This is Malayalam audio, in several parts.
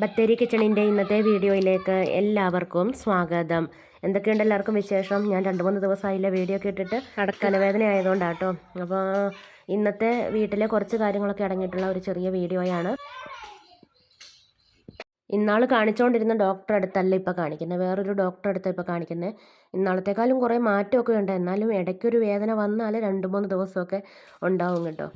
ബത്തേരി കിച്ചണിൻ്റെ ഇന്നത്തെ വീഡിയോയിലേക്ക് എല്ലാവർക്കും സ്വാഗതം. എന്തൊക്കെയുണ്ട് എല്ലാവർക്കും വിശേഷം? ഞാൻ 2-3 ദിവസമായില്ല വീഡിയോ ഒക്കെ ഇട്ടിട്ട്, തലവേദന ആയതുകൊണ്ടാട്ടോ. അപ്പോൾ ഇന്നത്തെ വീട്ടിലെ കുറച്ച് കാര്യങ്ങളൊക്കെ അടങ്ങിയിട്ടുള്ള ഒരു ചെറിയ വീഡിയോയാണ്. ഇന്നാൾ കാണിച്ചുകൊണ്ടിരുന്ന ഡോക്ടറെ അടുത്തല്ല ഇപ്പോൾ കാണിക്കുന്നത്, വേറൊരു ഡോക്ടറെ അടുത്താണ് ഇപ്പോൾ കാണിക്കുന്നത്. ഇന്നാളത്തേക്കാളും കുറേ മാറ്റമൊക്കെ ഉണ്ട്, എന്നാലും ഇടയ്ക്കൊരു വേദന വന്നാൽ 2-3 ദിവസമൊക്കെ ഉണ്ടാവും കേട്ടോ.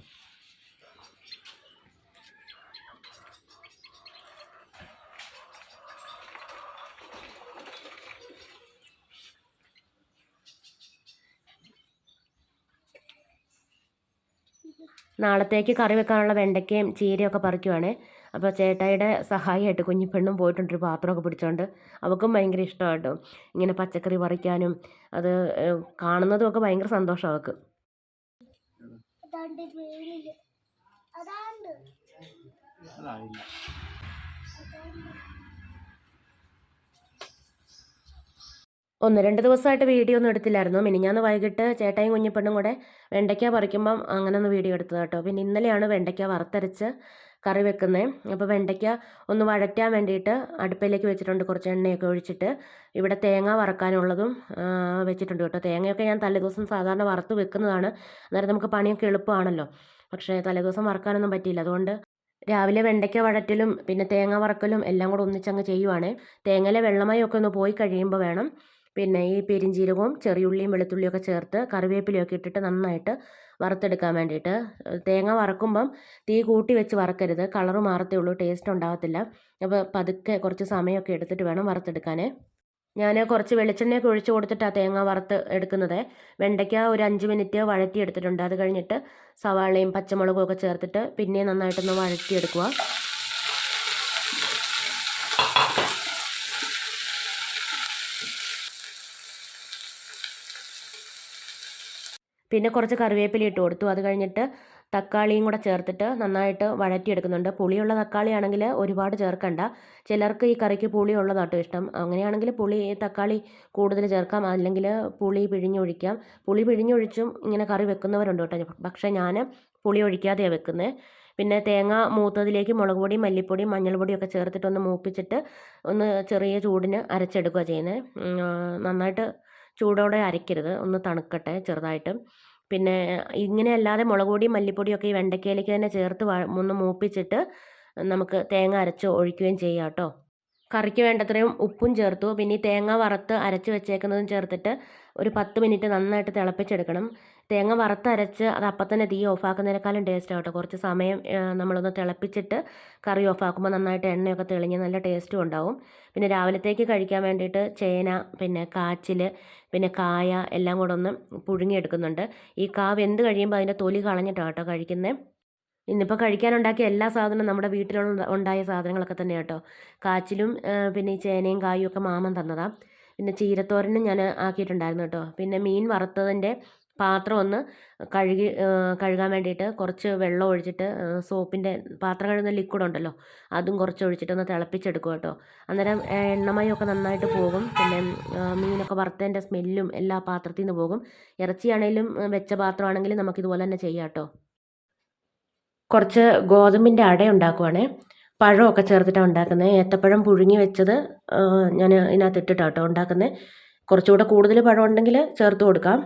നാളത്തേക്ക് കറി വെക്കാനുള്ള വെണ്ടയ്ക്കയും ചീരയൊക്കെ പറിക്കുവാണേ. അപ്പോൾ ചേട്ടായിയുടെ സഹായിയായിട്ട് കുഞ്ഞിപ്പെണ്ണും പോയിട്ടുണ്ട് ഒരു പാത്രമൊക്കെ പിടിച്ചോണ്ട്. അവൾക്കും ഭയങ്കര ഇഷ്ടമാണ് കേട്ടോ ഇങ്ങനെ പച്ചക്കറി പറിക്കാനും, അത് കാണുന്നതുമൊക്കെ ഭയങ്കര സന്തോഷം അവൾക്ക്. ഒന്ന് രണ്ട് ദിവസമായിട്ട് വീഡിയോ ഒന്നും എടുത്തില്ലായിരുന്നു. മിനിഞ്ഞാന്ന് വൈകിട്ട് ചേട്ടായും കുഞ്ഞിപ്പെണ്ണും കൂടെ വെണ്ടയ്ക്ക പറിക്കുമ്പം അങ്ങനെ ഒന്ന് വീഡിയോ എടുത്തത് കേട്ടോ. പിന്നെ ഇന്നലെയാണ് വെണ്ടയ്ക്ക വറുത്തരച്ച് കറി വെക്കുന്നത്. അപ്പോൾ വെണ്ടയ്ക്ക ഒന്ന് വഴറ്റാൻ വേണ്ടിയിട്ട് അടുപ്പിലേക്ക് വെച്ചിട്ടുണ്ട്, കുറച്ച് എണ്ണയൊക്കെ ഒഴിച്ചിട്ട്. ഇവിടെ തേങ്ങ വറക്കാനുള്ളതും വെച്ചിട്ടുണ്ട് കേട്ടോ. തേങ്ങയൊക്കെ ഞാൻ തലേദിവസം സാധാരണ വറുത്ത് വെക്കുന്നതാണ്, അന്നേരം നമുക്ക് പണിയൊക്കെ എളുപ്പമാണല്ലോ. പക്ഷേ തലേദിവസം വറക്കാനൊന്നും പറ്റിയില്ല, അതുകൊണ്ട് രാവിലെ വെണ്ടയ്ക്ക വഴറ്റലും പിന്നെ തേങ്ങ വറക്കലും എല്ലാം കൂടെ ഒന്നിച്ചങ്ങ് ചെയ്യുവാണേ. തേങ്ങയിലെ വെള്ളമയമൊക്കെ ഒന്ന് പോയി കഴിയുമ്പോൾ വേണം പിന്നെ ഈ പെരിഞ്ചീരകവും ചെറിയുള്ളിയും വെളുത്തുള്ളിയൊക്കെ ചേർത്ത് കറിവേപ്പിലയൊക്കെ ഇട്ടിട്ട് നന്നായിട്ട് വറുത്തെടുക്കാൻ വേണ്ടിയിട്ട്. തേങ്ങ വറക്കുമ്പം തീ കൂട്ടി വെച്ച് വറക്കരുത്, കളറ് മാറത്തേ ഉള്ളൂ, ടേസ്റ്റ് ഉണ്ടാകത്തില്ല. അപ്പോൾ പതുക്കെ കുറച്ച് സമയമൊക്കെ എടുത്തിട്ട് വേണം വറുത്തെടുക്കാൻ. ഞാൻ കുറച്ച് വെളിച്ചെണ്ണയൊക്കെ ഒഴിച്ച് കൊടുത്തിട്ടാണ് തേങ്ങ വറുത്ത് എടുക്കുന്നത്. വെണ്ടയ്ക്ക ഒരു 5 മിനിറ്റ് വഴറ്റിയെടുത്തിട്ടുണ്ട്. അത് കഴിഞ്ഞിട്ട് സവാളയും പച്ചമുളകും ഒക്കെ ചേർത്തിട്ട് പിന്നെ നന്നായിട്ടൊന്ന് വഴറ്റിയെടുക്കുക. പിന്നെ കുറച്ച് കറിവേപ്പില ഇട്ട് കൊടുത്തു. അത് കഴിഞ്ഞിട്ട് തക്കാളിയും കൂടെ ചേർത്തിട്ട് നന്നായിട്ട് വഴറ്റിയെടുക്കുന്നുണ്ട്. പുളിയുള്ള തക്കാളി ആണെങ്കിൽ ഒരുപാട് ചേർക്കണ്ട, ചിലർക്ക് ഈ കറിക്ക് പുളി ഉള്ളതാട്ടോ ഇഷ്ടം. അങ്ങനെയാണെങ്കിൽ തക്കാളി കൂടുതൽ ചേർക്കാം, അല്ലെങ്കിൽ പുളി പിഴിഞ്ഞൊഴിക്കാം. പുളി പിഴിഞ്ഞൊഴിച്ചും ഇങ്ങനെ കറി വെക്കുന്നവരുണ്ട് കേട്ടോ, പക്ഷേ ഞാൻ പുളി ഒഴിക്കാതെയാണ് വെക്കുന്നത്. പിന്നെ തേങ്ങ മൂത്തതിലേക്ക് മുളക് പൊടിയും മല്ലിപ്പൊടിയും മഞ്ഞൾപ്പൊടിയൊക്കെ ചേർത്തിട്ടൊന്ന് മൂപ്പിച്ചിട്ട് ഒന്ന് ചെറിയ ചൂടിന് അരച്ചെടുക്കുക ചെയ്യുന്നത്. നന്നായിട്ട് ചൂടോടെ അരയ്ക്കരുത്, ഒന്ന് തണുക്കട്ടെ ചെറുതായിട്ട്. പിന്നെ ഇങ്ങനെ അല്ലാതെ മുളക് പൊടിയും മല്ലിപ്പൊടിയൊക്കെ ഈ വെണ്ടയ്ക്കയിലേക്ക് തന്നെ ചേർത്ത് ഒന്ന് മൂപ്പിച്ചിട്ട് നമുക്ക് തേങ്ങ അരച്ച് ഒഴിക്കുകയും ചെയ്യാം കേട്ടോ. കറിക്ക് വേണ്ടത്രയും ഉപ്പും ചേർത്തു. പിന്നെ ഈ തേങ്ങ വറുത്ത് അരച്ച് വെച്ചേക്കുന്നതും ചേർത്തിട്ട് ഒരു 10 മിനിറ്റ് നന്നായിട്ട് തിളപ്പിച്ചെടുക്കണം. തേങ്ങ വറുത്തരച്ച് അത് അപ്പം തന്നെ തീ ഓഫാക്കുന്നതിനേക്കാളും ടേസ്റ്റ് ആട്ടോ. കുറച്ച് സമയം നമ്മളൊന്ന് തിളപ്പിച്ചിട്ട് കറി ഓഫാക്കുമ്പോൾ നന്നായിട്ട് എണ്ണയൊക്കെ തെളിഞ്ഞ് നല്ല ടേസ്റ്റും ഉണ്ടാവും. പിന്നെ രാവിലത്തേക്ക് കഴിക്കാൻ വേണ്ടിയിട്ട് ചേന, പിന്നെ കാച്ചിൽ, പിന്നെ കായ എല്ലാം കൂടെ ഒന്ന് പുഴുങ്ങിയെടുക്കുന്നുണ്ട്. ഈ കാ വെന്ത് കഴിയുമ്പോൾ അതിൻ്റെ തൊലി കളഞ്ഞിട്ടാണ് കേട്ടോ കഴിക്കുന്നത്. ഇന്നിപ്പോൾ കഴിക്കാനുണ്ടാക്കിയ എല്ലാ സാധനവും നമ്മുടെ വീട്ടിലുള്ള ഉണ്ടായ സാധനങ്ങളൊക്കെ തന്നെ കേട്ടോ. കാച്ചിലും പിന്നെ ഈ ചേനയും കായും ഒക്കെ മാമൻ തന്നതാണ്. പിന്നെ ചീരത്തോരനും ഞാൻ ആക്കിയിട്ടുണ്ടായിരുന്നു കേട്ടോ. പിന്നെ മീൻ വറുത്തതിൻ്റെ പാത്രം ഒന്ന് കഴുകാൻ വേണ്ടിയിട്ട് കുറച്ച് വെള്ളം ഒഴിച്ചിട്ട് സോപ്പിൻ്റെ പാത്രം കഴുകുന്ന ലിക്വിഡ് ഉണ്ടല്ലോ, അതും കുറച്ച് ഒഴിച്ചിട്ടൊന്ന് തിളപ്പിച്ചെടുക്കും കേട്ടോ. അന്നേരം എണ്ണമയമൊക്കെ നന്നായിട്ട് പോകും. പിന്നെ മീനൊക്കെ വറുത്തതിൻ്റെ സ്മെല്ലും എല്ലാ പാത്രത്തിൽ നിന്ന് പോകും. ഇറച്ചിയാണേലും വെച്ച പാത്രമാണെങ്കിലും നമുക്കിതുപോലെ തന്നെ ചെയ്യാം കേട്ടോ. കുറച്ച് ഗോതമ്പിൻ്റെ അട ഉണ്ടാക്കുവാണേ. പഴമൊക്കെ ചേർത്തിട്ടാണ് ഉണ്ടാക്കുന്നത്. ഏത്തപ്പഴം പുഴുങ്ങി വെച്ചത് ഞാൻ ഇതിനകത്ത് ഇട്ടിട്ടാണ് കേട്ടോ ഉണ്ടാക്കുന്നത്. കുറച്ചുകൂടെ കൂടുതൽ പഴം ഉണ്ടെങ്കിൽ ചേർത്ത് കൊടുക്കാം.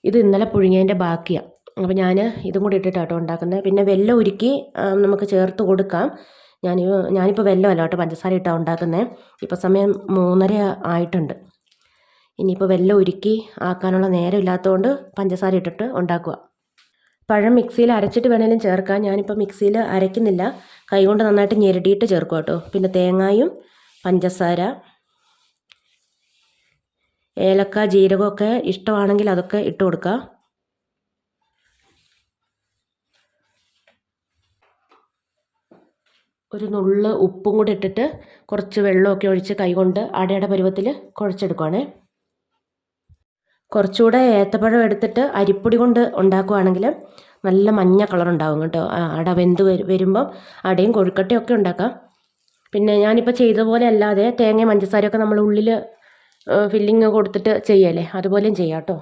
ഇത് ഇന്നലെ പുഴുങ്ങിയതിൻ്റെ ബാക്കിയാണ്, അപ്പോൾ ഞാൻ ഇതും കൂടി ഇട്ടിട്ടാണ് കേട്ടോ ഉണ്ടാക്കുന്നത്. പിന്നെ വെല്ലം ഉരുക്കി നമുക്ക് ചേർത്ത് കൊടുക്കാം. ഞാനിപ്പോൾ വെല്ലം അല്ല കേട്ടോ, പഞ്ചസാര ഇട്ടാണ് ഉണ്ടാക്കുന്നത്. ഇപ്പോൾ സമയം 3:30 ആയിട്ടുണ്ട്. ഇനിയിപ്പോൾ വെല്ലം ഉരുക്കി ആക്കാനുള്ള നേരം ഇല്ലാത്തതുകൊണ്ട് പഞ്ചസാര ഇട്ടിട്ട് ഉണ്ടാക്കുക. പഴം മിക്സിയിൽ അരച്ചിട്ട് വേണേലും ചേർക്കാം. ഞാനിപ്പോൾ മിക്സിയിൽ അരയ്ക്കുന്നില്ല, കൈകൊണ്ട് നന്നായിട്ട് ഞെരടിയിട്ട് ചേർക്കും കേട്ടോ. പിന്നെ തേങ്ങായും പഞ്ചസാര, ഏലക്ക, ജീരകമൊക്കെ ഇഷ്ടമാണെങ്കിൽ അതൊക്കെ ഇട്ട് കൊടുക്കുക. ഒരു നുള്ള് ഉപ്പും കൂടി ഇട്ടിട്ട് കുറച്ച് വെള്ളമൊക്കെ ഒഴിച്ച് കൈകൊണ്ട് അടയുടെ പരുവത്തിൽ കുഴച്ചെടുക്കുവാണേ. കുറച്ചുകൂടെ ഏത്തപ്പഴം എടുത്തിട്ട് അരിപ്പൊടി കൊണ്ട് ഉണ്ടാക്കുവാണെങ്കിൽ നല്ല മഞ്ഞ കളർ ഉണ്ടാവും കേട്ടോ. അട വെന്ത് വരുമ്പം അടയും കൊഴുക്കട്ടയും ഒക്കെ ഉണ്ടാക്കാം. പിന്നെ ഞാനിപ്പോൾ ചെയ്ത പോലെ അല്ലാതെ തേങ്ങയും പഞ്ചസാരയൊക്കെ നമ്മൾ ഉള്ളിൽ ഫില്ലിങ് കൊടുത്തിട്ട് ചെയ്യല്ലേ, അതുപോലെയും ചെയ്യാം കേട്ടോ.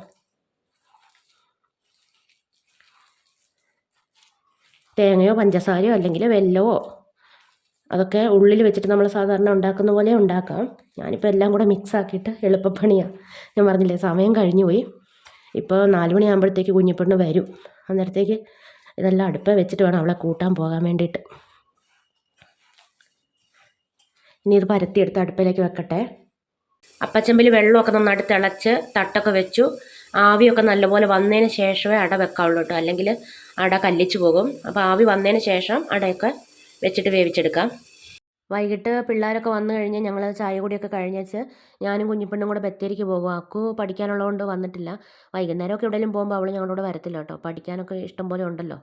തേങ്ങയോ പഞ്ചസാരയോ അല്ലെങ്കിൽ വെല്ലമോ അതൊക്കെ ഉള്ളിൽ വെച്ചിട്ട് നമ്മൾ സാധാരണ ഉണ്ടാക്കുന്ന പോലെ ഉണ്ടാക്കാം. ഞാനിപ്പോൾ എല്ലാം കൂടെ മിക്സ് ആക്കിയിട്ട് എളുപ്പപ്പണിയാണ്. ഞാൻ പറഞ്ഞില്ലേ സമയം കഴിഞ്ഞു പോയി. ഇപ്പോൾ 4 മണിയാകുമ്പോഴത്തേക്ക് കുഞ്ഞിപ്പെണ്ണ് വരും. അന്നേരത്തേക്ക് ഇതെല്ലാം അടുപ്പിൽ വെച്ചിട്ട് വേണം അവളെ കൂട്ടാൻ പോകാൻ വേണ്ടിയിട്ട്. ഇനി ഇത് പരത്തിയെടുത്ത് അടുപ്പിലേക്ക് വെക്കട്ടെ. അപ്പച്ചമ്പിൽ വെള്ളമൊക്കെ നന്നായിട്ട് തിളച്ച് തട്ടൊക്കെ വെച്ചു. ആവിയൊക്കെ നല്ലപോലെ വന്നതിന് ശേഷമേ അട വെക്കാവുള്ളൂ കേട്ടോ, അല്ലെങ്കിൽ അട കല്ലിച്ച് പോകും. അപ്പോൾ ആവി വന്നതിന് ശേഷം അടയൊക്കെ വെച്ചിട്ട് വേവിച്ചെടുക്കാം. വൈകിട്ട് പിള്ളേരൊക്കെ വന്നു കഴിഞ്ഞ് ഞങ്ങൾ ചായ കൂടിയൊക്കെ കഴിഞ്ഞേച്ച് ഞാനും കുഞ്ഞിപ്പെണ്ണും കൂടെ ബത്തേരിക്ക് പോകും. അക്കു പഠിക്കാനുള്ളതുകൊണ്ട് വന്നിട്ടില്ല. വൈകുന്നേരമൊക്കെ എവിടെയെങ്കിലും പോകുമ്പോൾ അവൾ ഞങ്ങളുടെ കൂടെ വരത്തില്ല കേട്ടോ, പഠിക്കാനൊക്കെ ഇഷ്ടം പോലെ ഉണ്ടല്ലോ.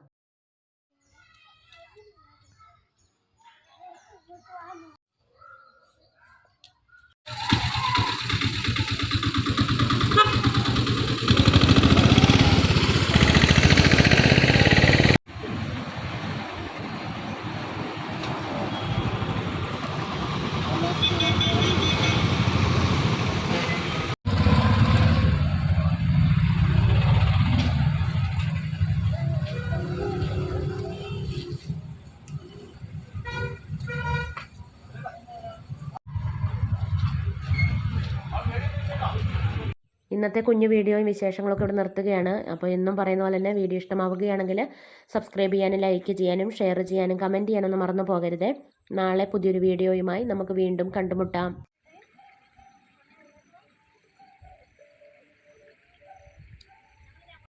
ഇന്നത്തെ കുഞ്ഞു വീഡിയോയും വിശേഷങ്ങളൊക്കെ ഇവിടെ നിർത്തുകയാണ്. അപ്പോൾ എന്നും പറയുന്ന പോലെ തന്നെ വീഡിയോ ഇഷ്ടമാവുകയാണെങ്കിൽ സബ്സ്ക്രൈബ് ചെയ്യാനും ലൈക്ക് ചെയ്യാനും ഷെയർ ചെയ്യാനും കമൻറ്റ് ചെയ്യാനൊന്നും മറന്നു പോകരുത്. നാളെ പുതിയൊരു വീഡിയോയുമായി നമുക്ക് വീണ്ടും കണ്ടുമുട്ടാം.